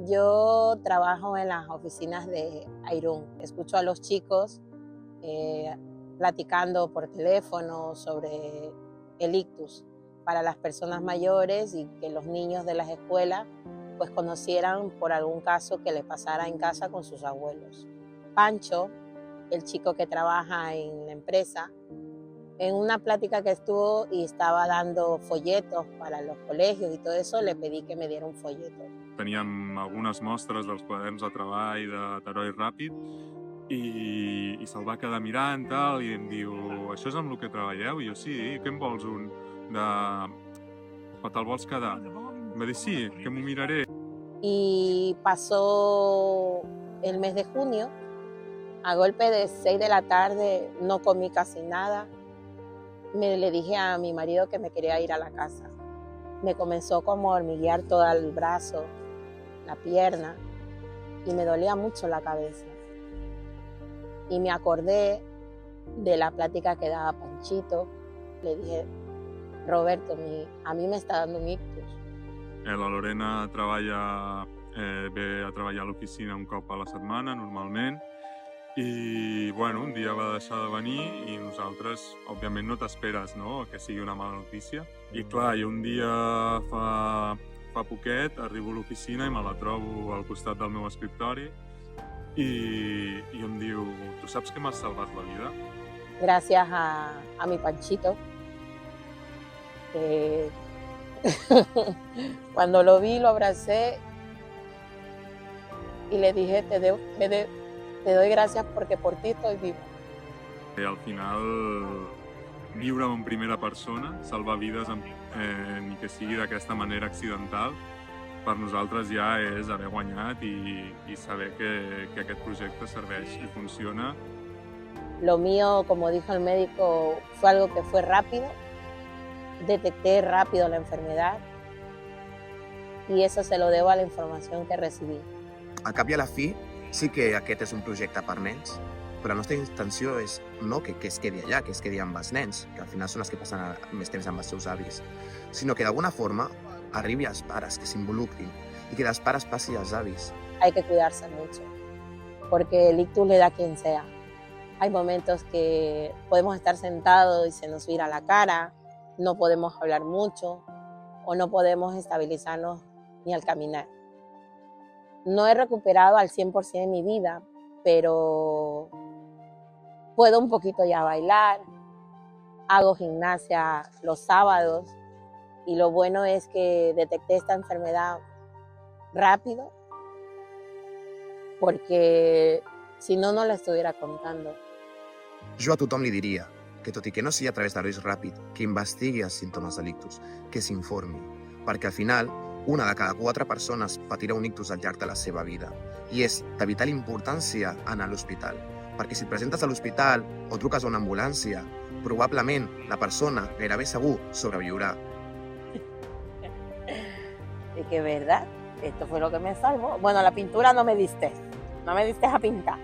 Yo trabajo en las oficinas de Airún. Escucho a los chicos platicando por teléfono sobre el ictus para las personas mayores y que los niños de las escuelas pues conocieran por algún caso que le pasara en casa con sus abuelos. Pancho, el chico que trabaja en la empresa, en una plática que estuvo y estava dando folletos para los colegios y todo eso, le pedí que me diera un folleto. Teníem algunes mostres dels quaderns de treball d'Heroi Ràpid i se'l va quedar mirant tal, i em diu, això és amb el que treballeu? I jo, sí, què en vols un? Te'l vols quedar? Em va dir, sí, que m'ho miraré. Y pasó el mes de junio, a golpe de 6 de la tarde, no comí casi nada. Le dije a mi marido que me quería ir a la casa. Me comenzó como a hormiguear todo el brazo, la pierna, y me dolía mucho la cabeza. Y me acordé de la plática que daba Panchito. Le dije, Roberto, a mí me está dando un ictus. La Lorena ve a treballar a l'oficina un cop a la setmana, normalment, i bueno, un dia va deixar de venir i nosaltres, òbviament, no t'esperes, no?, que sigui una mala notícia. I clar, jo un dia fa poquet arribo a l'oficina i me la trobo al costat del meu escriptori i em diu, tu saps que m'has salvat la vida? Gracias a mi Panchito, que cuando lo vi, lo abracé y le dije, te doy gracias porque por ti estoy vivo. Al final, viure en primera persona, salvar vides, ni que sigui d'aquesta manera accidental, per nosaltres ja és haver guanyat i saber que aquest projecte serveix i funciona. Lo mío, como dijo el médico, fue algo que fue rápido. Detecté rápido la enfermedad y eso se lo debo a la información que recibí. Al cap i a la fi, sí que aquest és un projecte per nens, però la nostra intenció és no que es quedi allà, que es quedi amb els nens, que al final són els que passen més temps amb els seus avis, sinó que d'alguna forma arribi als pares, que s'involucrin, i que dels pares passi als avis. Hay que cuidarse mucho, porque el ictus le da a quien sea. Hay momentos que podemos estar sentados y se nos vira la cara, no podemos hablar mucho o no podemos estabilizarnos ni al caminar. No he recuperado al 100% mi vida, pero puedo un poquito ya bailar, hago gimnasia los sábados y lo bueno es que detecté esta enfermedad rápido porque si no, no la estuviera contando. Jo a tothom li diria que tot i que no sigui a través d'Herois Ràpid, que investigui els símptomes de l'ictus, que s'informi, perquè al final una de cada 4 persones patirà un ictus al llarg de la seva vida i és de vital importància anar a l'hospital, perquè si et presentes a l'hospital o truques a una ambulància, probablement la persona gairebé segur sobreviurà. Y que verdad, esto fue lo que me salvó. Bueno, la pintura no me diste a pintar.